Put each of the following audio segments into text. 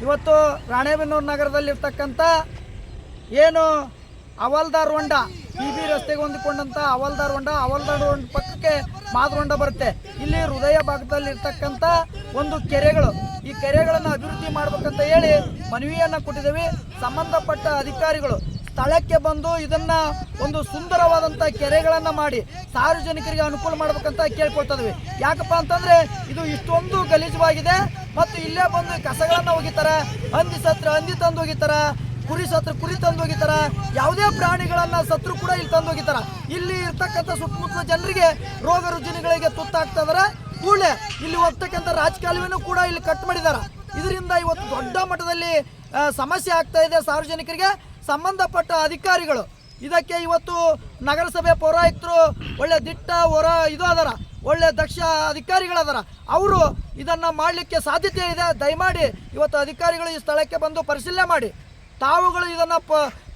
ಇವತ್ತು ರಾಣೆಬೆನ್ನೂರು ನಗರದಲ್ಲಿರ್ತಕ್ಕಂಥ ಏನು ಹವಾಲ್ದಾರ್ ಹೊಂಡ PB ರಸ್ತೆಗೆ ಹೊಂದಿಕೊಂಡಂಥ ಹವಾಲ್ದಾರ್ ಹೊಂಡ ಪಕ್ಕಕ್ಕೆ ಮಾದರೊಂಡ ಬರುತ್ತೆ. ಇಲ್ಲಿ ಹೃದಯ ಭಾಗದಲ್ಲಿ ಇರ್ತಕ್ಕಂಥ ಒಂದು ಕೆರೆಗಳು, ಈ ಕೆರೆಗಳನ್ನು ಅಭಿವೃದ್ಧಿ ಮಾಡ್ಬೇಕಂತ ಹೇಳಿ ಮನವಿಯನ್ನು ಕೊಟ್ಟಿದ್ದೀವಿ. ಸಂಬಂಧಪಟ್ಟ ಅಧಿಕಾರಿಗಳು ಸ್ಥಳಕ್ಕೆ ಬಂದು ಇದನ್ನ ಒಂದು ಸುಂದರವಾದಂಥ ಕೆರೆಗಳನ್ನು ಮಾಡಿ ಸಾರ್ವಜನಿಕರಿಗೆ ಅನುಕೂಲ ಮಾಡ್ಬೇಕಂತ ಕೇಳ್ಕೊಳ್ತಾ ಇದ್ವಿ. ಯಾಕಪ್ಪ ಅಂತಂದ್ರೆ ಇದು ಇಷ್ಟೊಂದು ಗಲೀಜವಾಗಿದೆ ಮತ್ತು ಇಲ್ಲೇ ಬಂದು ಕಸಗಳನ್ನು ಒಗಿತಾರೆ, ಹಂದಿ ಸತ್ರ ಹಂದಿ ತಂದು ಒಗಿತಾರೆ, ಕುರಿ ಸತ್ರ ಕುರಿ ತಂದು ಹೋಗಿತಾರ, ಯಾವುದೇ ಪ್ರಾಣಿಗಳನ್ನ ಸತ್ರು ಕೂಡ ಇಲ್ಲಿ ತಂದು ಹೋಗಿತಾರ. ಇಲ್ಲಿ ಇರ್ತಕ್ಕಂಥ ಸುತ್ತಮುತ್ತಲ ಜನರಿಗೆ ರೋಗ ರುಜಿನಗಳಿಗೆ ತುತ್ತಾಗ್ತಾ ಇದಾರೆ. ಕೂಡಲೇ ಇಲ್ಲಿ ಹೋಗ್ತಕ್ಕಂಥ ರಾಜಕಾಲುವೆನೂ ಕೂಡ ಇಲ್ಲಿ ಕಟ್ ಮಾಡಿದಾರ. ಇದರಿಂದ ಇವತ್ತು ದೊಡ್ಡ ಮಟ್ಟದಲ್ಲಿ ಸಮಸ್ಯೆ ಆಗ್ತಾ ಇದೆ ಸಾರ್ವಜನಿಕರಿಗೆ. ಸಂಬಂಧಪಟ್ಟ ಅಧಿಕಾರಿಗಳು ಇದಕ್ಕೆ ಇವತ್ತು ನಗರಸಭೆ ಪೌರಾಯುಕ್ತರು ಒಳ್ಳೆ ದಿಟ್ಟ ಅದರ ಒಳ್ಳೆ ದಕ್ಷ ಅಧಿಕಾರಿಗಳದಾರ, ಅವರು ಇದನ್ನ ಮಾಡಲಿಕ್ಕೆ ಸಾಧ್ಯತೆ ಇದೆ. ದಯಮಾಡಿ ಇವತ್ತು ಅಧಿಕಾರಿಗಳು ಈ ಸ್ಥಳಕ್ಕೆ ಬಂದು ಪರಿಶೀಲನೆ ಮಾಡಿ ತಾವುಗಳು ಇದನ್ನು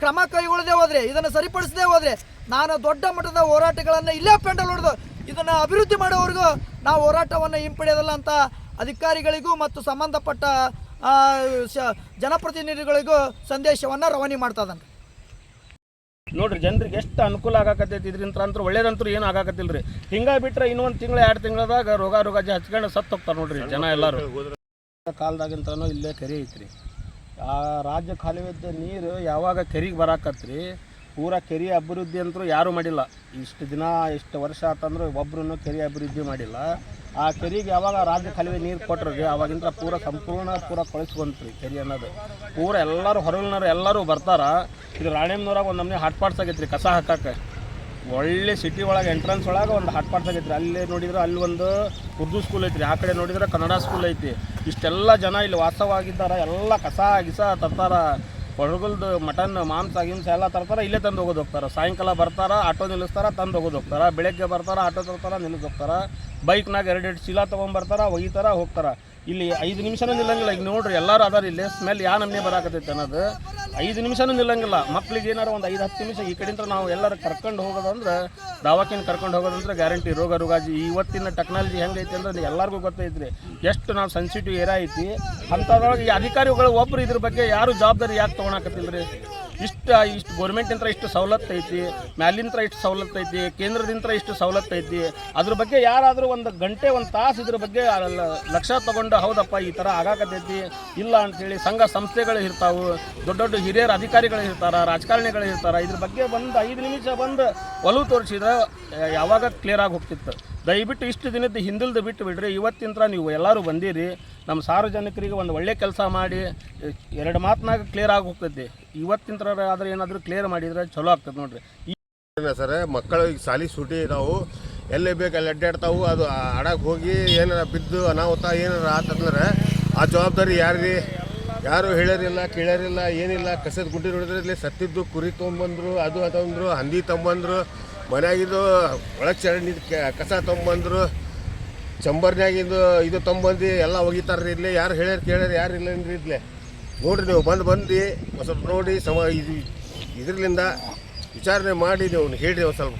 ಕ್ರಮ ಕೈಗೊಳ್ಳದೆ ಹೋದರೆ, ಇದನ್ನು ಸರಿಪಡಿಸದೆ ಹೋದರೆ ನಾನು ದೊಡ್ಡ ಮಟ್ಟದ ಹೋರಾಟಗಳನ್ನು ಇಲ್ಲೇ ಪೆಂಡಲ್ ಹೊಡೆದು ಇದನ್ನು ಅಭಿವೃದ್ಧಿ ಮಾಡೋವರೆಗೂ ನಾವು ಹೋರಾಟವನ್ನು ಹಿಂಪಡೆಯೋದಲ್ಲ ಅಂತ ಅಧಿಕಾರಿಗಳಿಗೂ ಮತ್ತು ಸಂಬಂಧಪಟ್ಟ ಜನಪ್ರತಿನಿಧಿಗಳಿಗೂ ಸಂದೇಶವನ್ನು ರವಾನೆ ಮಾಡ್ತಾ ಇದ್ದಾನೆ. ನೋಡ್ರಿ, ಜನರಿಗೆ ಎಷ್ಟು ಅನುಕೂಲ ಆಗಾಕತ್ತೈತಿ. ಇದರಿಂದ ಅಂತೂ ಒಳ್ಳೇದಂತೂ ಏನು ಆಗಾಕತ್ತಿಲ್ಲ ರೀ. ಹಿಂಗೆ ಬಿಟ್ಟರೆ ಇನ್ನೊಂದು ತಿಂಗಳು 2 ತಿಂಗಳದಾಗ ರೋಗ ಹಚ್ಕೊಂಡು ಸತ್ತು ಹೋಗ್ತಾರೆ ನೋಡ್ರಿ ಜನ ಎಲ್ಲರೂ. ಕಾಲದಾಗಿಂತನೂ ಇಲ್ಲೇ ಕೆರೆ ಐತ್ರಿ. ಆ ರಾಜ್ಯ ಕಾಲುವೆದ ನೀರು ಯಾವಾಗ ಕೆರೆಗೆ ಬರಾಕತ್ರಿ, ಪೂರಾ ಕೆರೆ ಅಭಿವೃದ್ಧಿ ಅಂತೂ ಯಾರೂ ಮಾಡಿಲ್ಲ. ಇಷ್ಟು ದಿನ ಇಷ್ಟು ವರ್ಷ ಆತಂದ್ರೆ ಒಬ್ಬರೂ ಕೆರೆ ಅಭಿವೃದ್ಧಿ ಮಾಡಿಲ್ಲ. ಆ ಕೆರೆಗೆ ಯಾವಾಗ ರಾಜ್ಯ ಕಾಲುವೆ ನೀರು ಕೊಟ್ಟರು ಅವಾಗಿಂದ ಸಂಪೂರ್ಣ ಕೊಳಿಸ್ಕೊಂತ್ರಿ ಕೆರೆ ಅನ್ನೋದು. ಪೂರ ಎಲ್ಲರೂ ಹೊರಗಿನವ್ರು ಎಲ್ಲರೂ ಬರ್ತಾರ. ಇದು ರಾಣೆಬೆನ್ನೂರಾಗ ಒಂದು ನಮ್ಮನೆ ಹಾಟ್ಪಾಟ್ಸ್ ಆಗೈತ್ರಿ ಕಸ ಹಾಕಕ್ಕೆ. ಒಳ್ಳೆ ಸಿಟಿ ಒಳಗೆ ಎಂಟ್ರೆನ್ಸ್ ಒಳಗೆ ಒಂದು ಹಾಟ್ಪಾಟ್ಸ್ ಆಗೈತ್ರಿ. ಅಲ್ಲಿ ನೋಡಿದ್ರೆ ಅಲ್ಲಿ ಒಂದು ಉರ್ದು ಸ್ಕೂಲ್ ಐತ್ರಿ, ಆ ಕಡೆ ನೋಡಿದ್ರೆ ಕನ್ನಡ ಸ್ಕೂಲ್ ಐತಿ. ಇಷ್ಟೆಲ್ಲ ಜನ ಇಲ್ಲಿ ವಾಸವಾಗಿದ್ದಾರೆ. ಎಲ್ಲ ಕಸ ಗಿಸ ತರ್ತಾರ, ಹೊರಗಲ್ದು ಮಟನ್ ಮಾಂಸ ಗಿಂಸ ಎಲ್ಲ ತರ್ತಾರೆ, ಇಲ್ಲೇ ತಂದು ಹೋಗೋದು ಹೋಗ್ತಾರೆ. ಸಾಯಂಕಾಲ ಬರ್ತಾರ, ಆಟೋ ನಿಲ್ಲಿಸ್ತಾರ, ತಂದು ಹೋಗೋದು ಹೋಗ್ತಾರ. ಬೆಳಗ್ಗೆ ಬರ್ತಾರ, ಆಟೋ ತರ್ತಾರ, ನಿಲ್ಲಿಸಿ ಹೋಗ್ತಾರ. ಬೈಕ್ನಾಗ 2 ಚೀಲ ತೊಗೊಂಬರ್ತಾರ, ಒಯ್ತಾರ, ಹೋಗ್ತಾರ. ಇಲ್ಲಿ 5 ನಿಮಿಷನೂ ನಿಲ್ಲಂಗಿಲ್ಲ. ಈಗ ನೋಡ್ರಿ ಎಲ್ಲರೂ ಅದಾರ ಇಲ್ಲಿ. ಸ್ಮೆಲ್ ಯಾವ ನಮ್ಮನೆ ಬರಾಕತ್ತೈತೆ ಅನ್ನೋದು 5 ನಿಮಿಷನೂ ನಿಲ್ಲಂಗಿಲ್ಲ. ಮಕ್ಳಿಗೆ ಏನಾರು ಒಂದು 5-10 ನಿಮಿಷ ಈ ಕಡೆಯಿಂದ ನಾವು ಎಲ್ಲರೂ ಕರ್ಕೊಂಡು ಹೋಗೋದಂದ್ರೆ, ದವಾಖಾನೆ ಕರ್ಕೊಂಡು ಹೋಗೋದಂದ್ರೆ ಗ್ಯಾರಂಟಿ ರೋಗ ರುಗಾಜಿ. ಇವತ್ತಿನ ಟೆಕ್ನಾಲಜಿ ಹೆಂಗೈತಿ ಅಂದ್ರೆ ಎಲ್ಲರಿಗೂ ಗೊತ್ತೈತ್ರಿ ಎಷ್ಟು ನಾವು ಸೆನ್ಸಿಟಿವ್ ಏರಿಯಾ ಐತಿ. ಅಂಥದ್ರೊಳಗೆ ಈ ಅಧಿಕಾರಿಗಳು ಒಬ್ಬರು ಇದ್ರ ಬಗ್ಗೆ ಯಾರು ಜವಾಬ್ದಾರಿ ಯಾಕೆ ತೊಗೊಳಕತ್ತಿಲ್ಲ ರೀ? ಇಷ್ಟು ಗೌರ್ಮೆಂಟಿಂದ ಇಷ್ಟು ಸವಲತ್ತು ಐತಿ, ಮ್ಯಾಲಿಂತ್ರ ಇಷ್ಟು ಸವಲತ್ತು ಐತಿ, ಕೇಂದ್ರದಿಂದ ಇಷ್ಟು ಸವಲತ್ತು ಐತಿ. ಅದ್ರ ಬಗ್ಗೆ ಯಾರಾದರೂ 1 ಗಂಟೆ 1 ತಾಸು ಇದ್ರ ಬಗ್ಗೆ ಲಕ್ಷ ತಗೊಂಡು ಹೌದಪ್ಪ ಈ ಥರ ಆಗಾಕತ್ತೈತಿ ಇಲ್ಲ ಅಂಥೇಳಿ ಸಂಘ ಸಂಸ್ಥೆಗಳು ಇರ್ತಾವೆ, ದೊಡ್ಡ ದೊಡ್ಡ ಹಿರಿಯರ ಅಧಿಕಾರಿಗಳು ಇರ್ತಾರೆ, ರಾಜಕಾರಣಿಗಳು ಇರ್ತಾರೆ. ಇದ್ರ ಬಗ್ಗೆ 5 ನಿಮಿಷ ಬಂದು ಒಲವು ತೋರಿಸಿದ್ರೆ ಯಾವಾಗ ಕ್ಲಿಯರ್ ಆಗಿ ಹೋಗ್ತಿತ್ತು. ದಯವಿಟ್ಟು ಇಷ್ಟು ದಿನದ ಹಿಂದಿಲ್ದು ಬಿಟ್ಟು ಬಿಡ್ರಿ. ಇವತ್ತಿಂತ್ರ ನೀವು ಎಲ್ಲರೂ ಬಂದಿರಿ, ನಮ್ಮ ಸಾರ್ವಜನಿಕರಿಗೆ ಒಂದು ಒಳ್ಳೆ ಕೆಲಸ ಮಾಡಿ 2 ಮಾತನಾಗ ಕ್ಲಿಯರ್ ಆಗಿ ಹೋಗ್ತೈತಿ. ಇವತ್ತಿಂತ್ರ ಆದ್ರೆ ಏನಾದರೂ ಕ್ಲಿಯರ್ ಮಾಡಿದರೆ ಚಲೋ ಆಗ್ತದೆ ನೋಡ್ರಿ. ಸರ್, ಮಕ್ಕಳು ಈಗ ಸಾಲಿ ಸೂಟಿ ಇದಾವು, ಎಲ್ಲೇ ಬೇಕು ಅಲ್ಲಿ ಅಡ್ಡಾಡ್ತಾವು. ಅದು ಆಡಕ್ಕೆ ಹೋಗಿ ಏನಾರ ಬಿದ್ದು ಅನಾಹುತ ಏನಾರ ಆತಂದ್ರೆ ಆ ಜವಾಬ್ದಾರಿ ಯಾರು ಹೇಳ್ಯಾರಿಲ್ಲ, ಕೇಳ್ಯಾರಿಲ್ಲ, ಏನಿಲ್ಲ. ಕಸದ ಗುಂಡಿ ನೋಡಿದ್ರೆ ಇಲ್ಲಿ ಸತ್ತಿದ್ದು ಕುರಿ ತೊಗೊಂಬಂದ್ರು, ಅದು ತಂದ್ರು, ಹಂದಿ ತೊಗೊಂಬಂದ್ರು, ಮನ್ಯಾಗಿದ್ದು ಒಳಗೆ ಚರಂಡಿ ಕಸ ತೊಗೊಂಬಂದ್ರು, ಚಂಬರ್ನ್ಯಾಗಿಂದು ಇದು ತೊಗೊಂಬಂದು ಎಲ್ಲ ಒಗಿತಾರ್ರಿ. ಇಲ್ಲಿ ಯಾರು ಹೇಳ್ಯಾರ ಕೇಳ್ಯಾರ ಯಾರು ಇಲ್ಲ ಅಂದ್ರೆ ಇದ್ಲೆ ನೋಡ್ರಿ. ನೀವು ಬಂದು ಸ್ವಲ್ಪ ನೋಡಿ ಇದರಿಂದ ವಿಚಾರಣೆ ಮಾಡಿ ನೀವು ಹೇಳ್ರಿ ಒಂದು ಸ್ವಲ್ಪ.